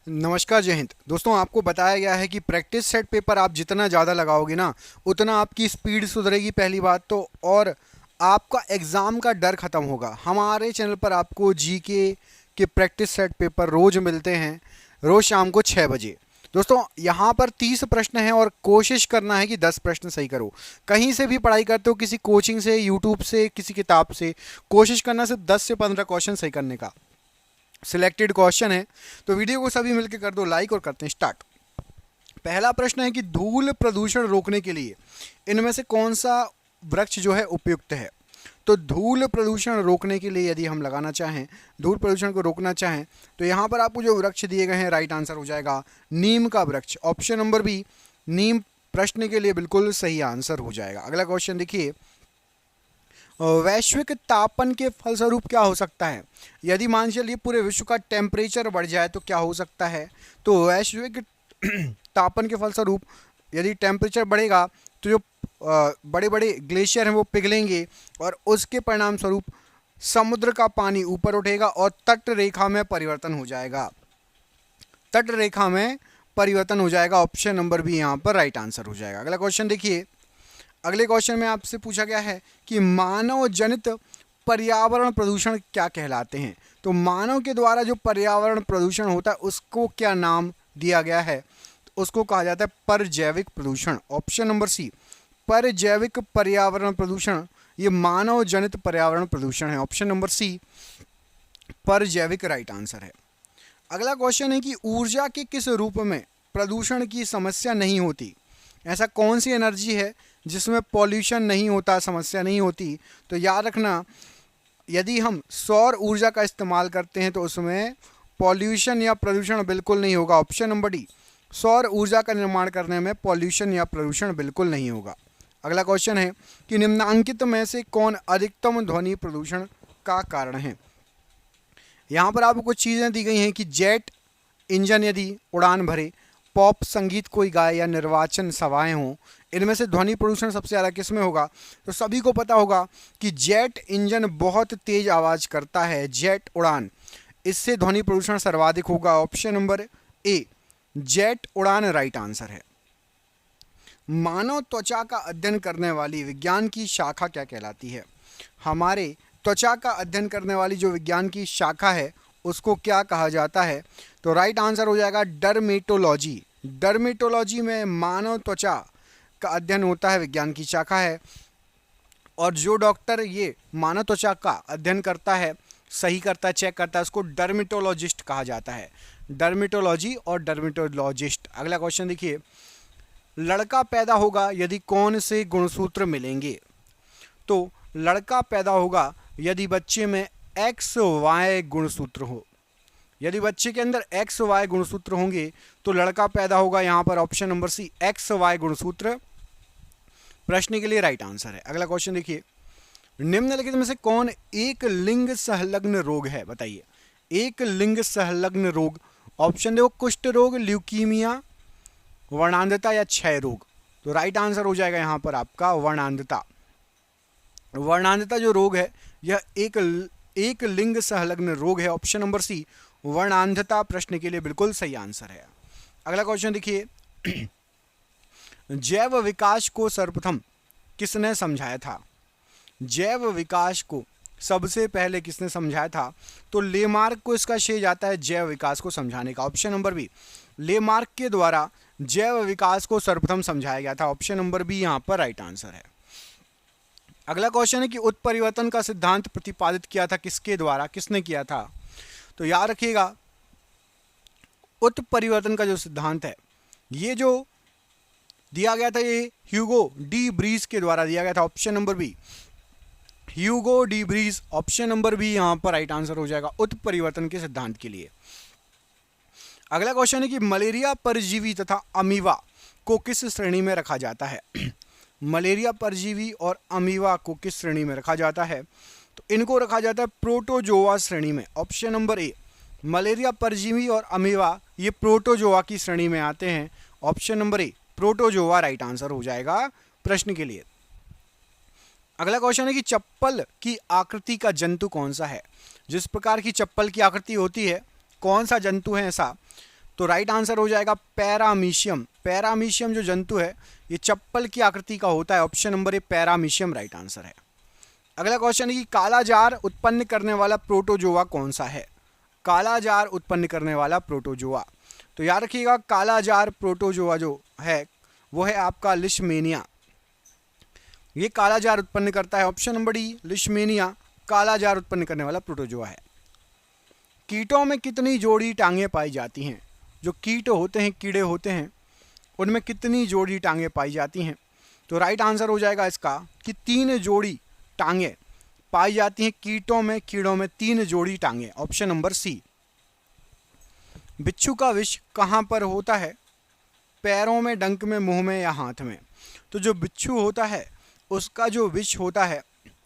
नमस्कार, जय हिंद। दोस्तों, आपको बताया गया है कि प्रैक्टिस सेट पेपर आप जितना ज़्यादा लगाओगे ना, उतना आपकी स्पीड सुधरेगी पहली बात तो, और आपका एग्ज़ाम का डर ख़त्म होगा। हमारे चैनल पर आपको जीके के प्रैक्टिस सेट पेपर रोज़ मिलते हैं, रोज़ शाम को 6 बजे। दोस्तों, यहाँ पर 30 प्रश्न हैं और कोशिश करना है कि 10 प्रश्न सही करो। कहीं से भी पढ़ाई करते हो, किसी कोचिंग से, यूट्यूब से, किसी किताब से, कोशिश करना सिर्फ 10 से 15 क्वेश्चन सही करने का। सिलेक्टेड क्वेश्चन है, तो वीडियो को सभी मिलकर कर दो लाइक और करते हैं स्टार्ट। पहला प्रश्न है कि धूल प्रदूषण रोकने के लिए इनमें से कौन सा वृक्ष जो है उपयुक्त है। तो धूल प्रदूषण रोकने के लिए यदि हम लगाना चाहें, धूल प्रदूषण को रोकना चाहें, तो यहाँ पर आपको जो वृक्ष दिए गए हैं, राइट आंसर हो जाएगा नीम का वृक्ष। ऑप्शन नंबर बी, नीम प्रश्न के लिए बिल्कुल सही आंसर हो जाएगा। अगला क्वेश्चन देखिए, वैश्विक तापन के फलस्वरूप क्या हो सकता है। यदि मान चलिए पूरे विश्व का टेम्परेचर बढ़ जाए तो क्या हो सकता है। तो वैश्विक तापन के फलस्वरूप यदि टेम्परेचर बढ़ेगा तो जो बड़े बड़े ग्लेशियर हैं वो पिघलेंगे और उसके परिणाम स्वरूप समुद्र का पानी ऊपर उठेगा और तट रेखा में परिवर्तन हो जाएगा। तट रेखा में परिवर्तन हो जाएगा। ऑप्शन नंबर बी यहाँ पर राइट आंसर हो जाएगा। अगला क्वेश्चन देखिए, अगले क्वेश्चन में आपसे पूछा गया है कि मानव जनित पर्यावरण प्रदूषण क्या कहलाते हैं। तो मानव के द्वारा जो पर्यावरण प्रदूषण होता है उसको क्या नाम दिया गया है। तो उसको कहा जाता है परजैविक प्रदूषण। ऑप्शन नंबर सी, परजैविक पर्यावरण प्रदूषण, ये मानव जनित पर्यावरण प्रदूषण है। ऑप्शन नंबर सी परजैविक राइट आंसर है। अगला क्वेश्चन है कि ऊर्जा के किस रूप में प्रदूषण की समस्या नहीं होती। ऐसा कौन सी एनर्जी है जिसमें पॉल्यूशन नहीं होता, समस्या नहीं होती। तो याद रखना, यदि हम सौर ऊर्जा का इस्तेमाल करते हैं तो उसमें पॉल्यूशन या प्रदूषण बिल्कुल नहीं होगा। ऑप्शन नंबर डी, सौर ऊर्जा का निर्माण करने में पॉल्यूशन या प्रदूषण बिल्कुल नहीं होगा। अगला क्वेश्चन है कि निम्नांकित में से कौन अधिकतम ध्वनि प्रदूषण का कारण है। यहाँ पर आपको कुछ चीज़ें दी गई हैं कि जेट इंजन यदि उड़ान भरे, पॉप संगीत कोई गाए या निर्वाचन सभाएं हों, इनमें से ध्वनि प्रदूषण सबसे ज़्यादा किस में होगा। तो सभी को पता होगा कि जेट इंजन बहुत तेज आवाज़ करता है, जेट उड़ान, इससे ध्वनि प्रदूषण सर्वाधिक होगा। ऑप्शन नंबर ए, जेट उड़ान राइट आंसर है। मानव त्वचा का अध्ययन करने वाली विज्ञान की शाखा क्या कहलाती है। हमारे त्वचा का अध्ययन करने वाली जो विज्ञान की शाखा है उसको क्या कहा जाता है। तो राइट आंसर हो जाएगा डर्मेटोलॉजी। डर्मेटोलॉजी में मानव त्वचा का अध्ययन होता है, विज्ञान की शाखा है। और जो डॉक्टर ये मानव त्वचा का अध्ययन करता है, सही करता है, चेक करता है, उसको डर्मेटोलॉजिस्ट कहा जाता है। डर्मेटोलॉजी और डर्मेटोलॉजिस्ट। अगला क्वेश्चन देखिए, लड़का पैदा होगा यदि कौन से गुणसूत्र मिलेंगे। तो लड़का पैदा होगा यदि बच्चे में एक्स वाई गुणसूत्र हो। यदि बच्चे के अंदर एक्स वाई गुणसूत्र होंगे तो लड़का पैदा होगा। यहाँ पर option number C, X Y गुणसूत्र प्रश्न के लिए राइट आंसर है। अगला क्वेश्चन देखिए, निम्नलिखित में से कौन एक लिंग संलग्न रोग है, बताइए। एक लिंग संलग्न रोग, ऑप्शन देखो, कुष्ठ रोग, ल्यूकीमिया, वर्णांधता या क्षय रोग। तो राइट आंसर हो जाएगा यहाँ पर आपका वर्णांधता। वर्णांधता जो रोग है यह एक लिंग संलग्न रोग है। ऑप्शन नंबर सी वर्णांधता प्रश्न के लिए बिल्कुल सही आंसर है। अगला क्वेश्चन देखिए, जैव विकास को सर्वप्रथम किसने समझाया था। जैव विकास को सबसे पहले किसने समझाया था। तो लेमार्क को इसका श्रेय जाता है जैव विकास को समझाने का। ऑप्शन नंबर बी, लेमार्क के द्वारा जैव विकास को सर्वप्रथम समझाया गया था। ऑप्शन नंबर बी यहाँ पर राइट आंसर है। अगला क्वेश्चन है कि उत्परिवर्तन का सिद्धांत प्रतिपादित किया था किसके द्वारा, किसने किया था। तो याद रखिएगा, उत्परिवर्तन का जो सिद्धांत है ये जो दिया गया था ये ह्यूगो डी ब्रीज के द्वारा दिया गया था। Option number B, Hugo de Vries. Option number B यहाँ पर राइट आंसर हो जाएगा उत्परिवर्तन के सिद्धांत के लिए। अगला क्वेश्चन है कि मलेरिया परजीवी तथा अमीबा को किस श्रेणी में रखा जाता है। मलेरिया परजीवी और अमीबा को किस श्रेणी में रखा जाता है। तो इनको रखा जाता है प्रोटोजोआ श्रेणी में। ऑप्शन नंबर ए, मलेरिया परजीवी और अमीबा ये प्रोटोजोआ की श्रेणी में आते हैं। Option number A, protozoa right answer हो जाएगा प्रश्न के लिए। अगला क्वेश्चन है कि चप्पल की आकृति का जंतु कौन सा है। जिस प्रकार की चप्पल की आकृति होती है, कौन सा जंतु है ऐसा। तो राइट आंसर हो जाएगा पैरामीशियम। पैरामीशियम जो जंतु है ये चप्पल की आकृति का होता है, option number A paramecium right answer है। अगला क्वेश्चन है कि कालाजार उत्पन्न करने वाला प्रोटोजोआ कौन सा है? कालाजार उत्पन्न करने वाला प्रोटोजोआ, तो याद रखिएगा कालाजार प्रोटोजोआ जो है वो है आपका लिशमेनिया। ये कालाजार उत्पन्न करता है, ऑप्शन नंबर डी लिशमेनिया कालाजार उत्पन्न करने वाला प्रोटोजोआ है। कीटों में कितनी जोड़ी टांगें पाई जाती हैं? जो कीट होते हैं, कीड़े होते हैं, उनमें कितनी जोड़ी टांगें पाई जाती हैं? तो राइट आंसर हो जाएगा इसका कि 3 जोड़ी टांगें पाई जाती हैं कीटों में, कीड़ों में 3 जोड़ी टांगें, ऑप्शन नंबर सी। बिच्छू का विष कहाँ पर होता है? पैरों में, डंक में, मुंह में या हाथ में? तो जो बिच्छू होता है उसका जो विष होता है,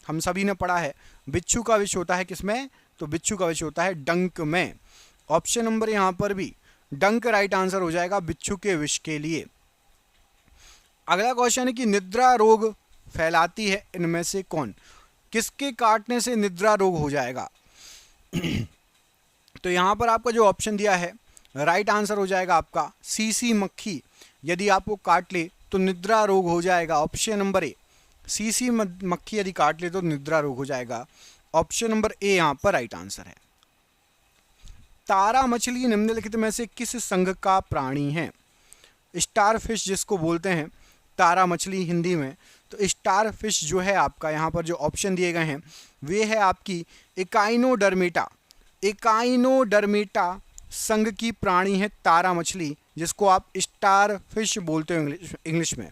हम सभी ने पढ़ा है, बिच्छू का विष होता है किसमें? तो बिच्छू का विष होता है डंक में, ऑप्शन नंबर यहाँ पर भी डंक राइट आंसर हो जाएगा बिच्छू के विष के लिए। अगला क्वेश्चन है कि निद्रा रोग फैलाती है इनमें से कौन? किसके काटने से निद्रा रोग हो जाएगा? तो यहाँ पर आपका जो ऑप्शन दिया है राइट आंसर हो जाएगा आपका सीसी मक्खी। यदि आपको काट ले तो निद्रा रोग हो जाएगा, ऑप्शन नंबर ए। सीसी मक्खी यदि काट ले तो निद्रा रोग हो जाएगा, ऑप्शन नंबर ए यहाँ पर राइट आंसर है। तारा मछली निम्नलिखित में से किस संघ का प्राणी है? स्टार फिश जिसको बोलते हैं तारा मछली हिंदी में, तो स्टार फिश जो है आपका यहाँ पर जो ऑप्शन दिए गए हैं वे है आपकी एकाइनोडर्मेटा। एकाइनोडर्मेटा संघ की प्राणी है तारा मछली, जिसको आप स्टार फिश बोलते हो इंग्लिश में।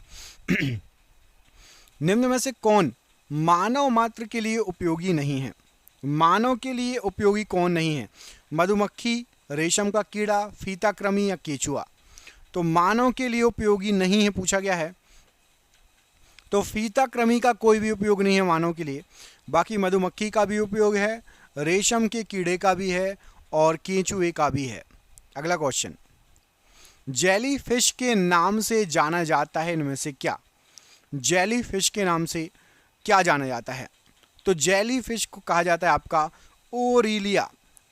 निम्न में से कौन मानव मात्र के लिए उपयोगी नहीं है? मानव के लिए उपयोगी कौन नहीं है? मधुमक्खी, रेशम का कीड़ा, फीताकृमि या केचुआ? तो मानव के लिए उपयोगी नहीं है पूछा गया है, तो फीताकृमि का कोई भी उपयोग नहीं है मानव के लिए। बाकी मधुमक्खी का भी उपयोग है, रेशम के कीड़े का भी है और केंचुए का भी है। अगला क्वेश्चन, जेली फिश के नाम से जाना जाता है इनमें से क्या? जेली फिश के नाम से क्या जाना जाता है? तो जेली फिश को कहा जाता है आपका ओरिलिया।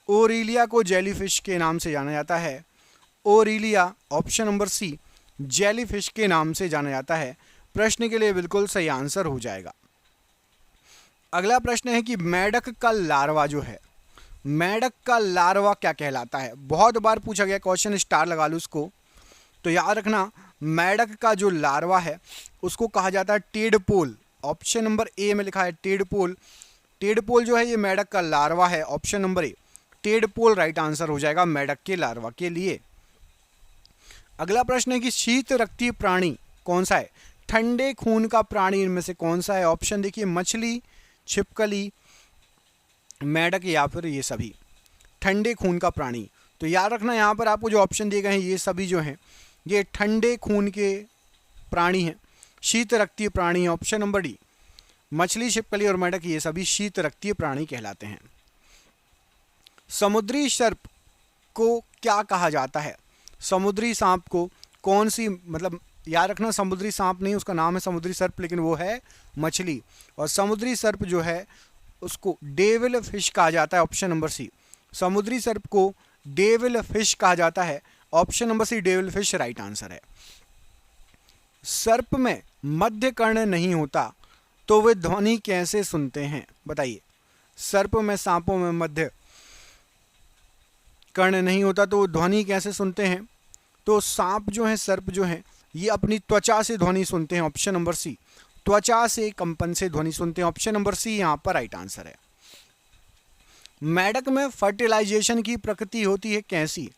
ओरिलिया को जेली फिश के नाम से जाना जाता है, Aurelia, option number C jellyfish के नाम से जाना जाता है। प्रश्न के लिए बिल्कुल सही आंसर हो जाएगा। अगला प्रश्न है कि मेढक का लार्वा जो है, मेढक का लार्वा क्या कहलाता है? बहुत बार पूछा गया क्वेश्चन, स्टार लगा लो उसको। तो याद रखना मेढक का जो लार्वा है उसको कहा जाता है टेडपोल, ऑप्शन नंबर ए में लिखा है टेडपोल। टेडपोल जो है ये मेढक का लार्वा है, option number A tadpole right answer हो जाएगा मेढक के लार्वा के लिए। अगला प्रश्न है कि शीत रक्तीय प्राणी कौन सा है? ठंडे खून का प्राणी इनमें से कौन सा है? ऑप्शन देखिए मछली, छिपकली, मेढक या फिर ये सभी ठंडे खून का प्राणी। तो याद रखना यहाँ पर आपको जो ऑप्शन दिए गए हैं ये सभी जो हैं ये ठंडे खून के प्राणी हैं, शीत रक्तीय प्राणी है, ऑप्शन नंबर डी। मछली, छिपकली और मेढक ये सभी शीत रक्तीय प्राणी कहलाते हैं। समुद्री सर्प को क्या कहा जाता है? समुद्री सांप को कौन सी, मतलब याद रखना समुद्री सांप नहीं, उसका नाम है समुद्री सर्प, लेकिन वो है मछली। और समुद्री सर्प जो है उसको डेविल फिश कहा जाता है, ऑप्शन नंबर सी। समुद्री सर्प को डेविल फिश कहा जाता है, option number C devil fish right answer है। सर्प में मध्य कर्ण नहीं होता तो वे ध्वनि कैसे सुनते हैं? बताइए। सर्प में, सांपों में मध्य कर्ण नहीं होता तो वो ध्वनि कैसे सुनते हैं? तो सांप जो है, सर्प जो है, ये अपनी त्वचा से ध्वनि सुनते हैं, ऑप्शन नंबर सी। त्वचा से, कंपन से ध्वनि सुनते हैं, ऑप्शन नंबर सी यहाँ पर राइट आंसर है। मेढक में फर्टिलाइजेशन की प्रकृति होती है कैसी?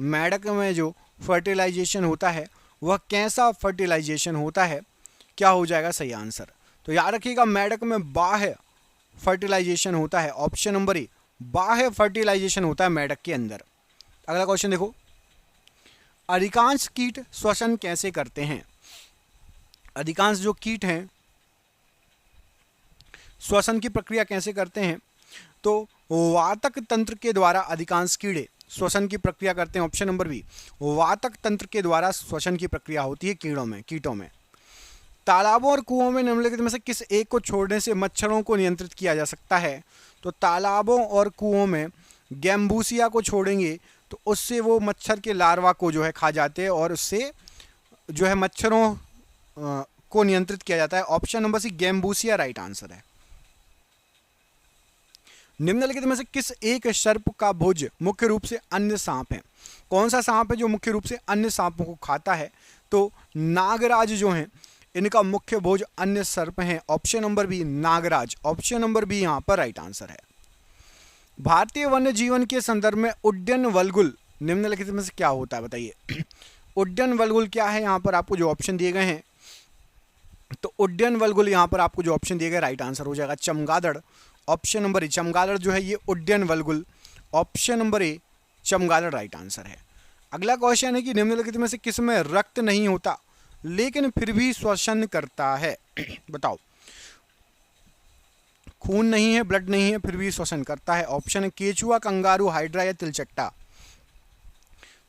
मेढक में जो फर्टिलाइजेशन होता है वह कैसा फर्टिलाइजेशन होता है? क्या हो जाएगा सही आंसर? तो याद रखिएगा मेढक में बाह्य फर्टिलाइजेशन होता है, ऑप्शन नंबर ए बाह्य फर्टिलाइजेशन होता है मेढक के अंदर। अगला क्वेश्चन देखो, अधिकांश कीट श्वसन कैसे करते हैं? अधिकांश जो कीट हैं श्वसन की प्रक्रिया कैसे करते हैं? तो वातक तंत्र के द्वारा अधिकांश कीड़े श्वसन की प्रक्रिया करते हैं, ऑप्शन नंबर बी वातक तंत्र के द्वारा श्वसन की प्रक्रिया होती है कीटों में। तालाबों और कुओं में निम्नलिखित में से किस एक को छोड़ने से मच्छरों को नियंत्रित किया जा सकता है? तो तालाबों और कुओं में गैम्बूसिया को छोड़ेंगे तो उससे वो मच्छर के लार्वा को जो है खा जाते हैं और उससे जो है मच्छरों को नियंत्रित किया जाता है। Option number C gambusia right answer है। निम्नलिखित में से किस एक सर्प का भुज मुख्य रूप से अन्य सांप है? कौन सा सांप है जो मुख्य रूप से अन्य सांपों को खाता है? तो नागराज जो हैं इनका मुख्य भोज अन्य सर्प हैं। Option number B Nagraj, option number B यहां पर राइट आंसर है। भारतीय वन्य जीवन के संदर्भ में उड्डयन वल्गुल निम्नलिखित में से क्या होता है बताइए। उड्डयन वल्गुल क्या है? यहां पर आपको जो ऑप्शन दिए गए हैं, तो उड्डयन वल्गुल यहां पर आपको जो ऑप्शन दिए गए राइट आंसर हो जाएगा चमगादड़, ऑप्शन नंबर ए। चमगादड़ जो है ये उड्डयन वल्गुल, ऑप्शन नंबर ए चमगादड़ राइट आंसर है। अगला क्वेश्चन है कि निम्नलिखित में से किस में रक्त नहीं होता लेकिन फिर भी श्वसन करता है? बताओ। खून नहीं है, ब्लड नहीं है, फिर भी श्वसन करता है। ऑप्शन है केचुआ, कंगारू, हाइड्रा या तिलचट्टा।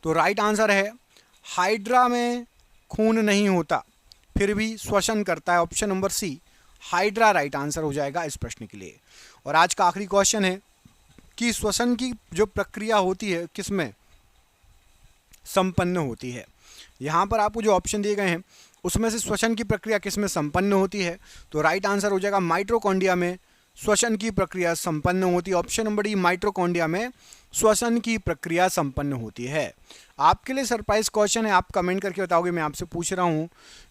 तो राइट आंसर है हाइड्रा में खून नहीं होता फिर भी श्वसन करता है। Option number C hydra right answer हो जाएगा इस प्रश्न के लिए। और आज का आखिरी क्वेश्चन है कि श्वसन की जो प्रक्रिया होती है किसमें संपन्न होती है? यहां पर आपको जो ऑप्शन दिए गए हैं उसमें से श्वसन की प्रक्रिया किसमें संपन्न होती है? तो राइट आंसर हो जाएगा माइटोकॉन्ड्रिया में श्वसन की प्रक्रिया संपन्न होती है। ऑप्शन नंबर डी माइटोकॉन्ड्रिया में श्वसन की प्रक्रिया संपन्न होती है। आपके लिए सरप्राइज क्वेश्चन है, आप कमेंट करके बताओगे। मैं आपसे पूछ रहा हूं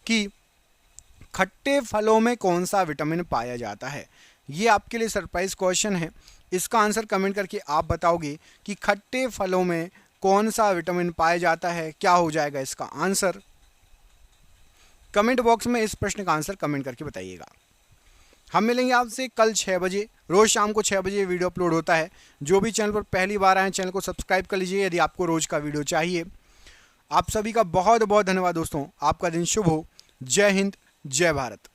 कि खट्टे फलों में कौन सा विटामिन पाया जाता है? ये आपके लिए सरप्राइज क्वेश्चन है। इसका आंसर कमेंट करके आप बताओगे कि खट्टे फलों में कौन सा विटामिन पाया जाता है। क्या हो जाएगा इसका आंसर? कमेंट बॉक्स में इस प्रश्न का आंसर कमेंट करके बताइएगा। हम मिलेंगे आपसे कल 6 बजे। रोज शाम को 6 बजे वीडियो अपलोड होता है। जो भी चैनल पर पहली बार आए चैनल को सब्सक्राइब कर लीजिए यदि आपको रोज का वीडियो चाहिए। आप सभी का बहुत बहुत धन्यवाद दोस्तों। आपका दिन शुभ हो। जय हिंद, जय भारत।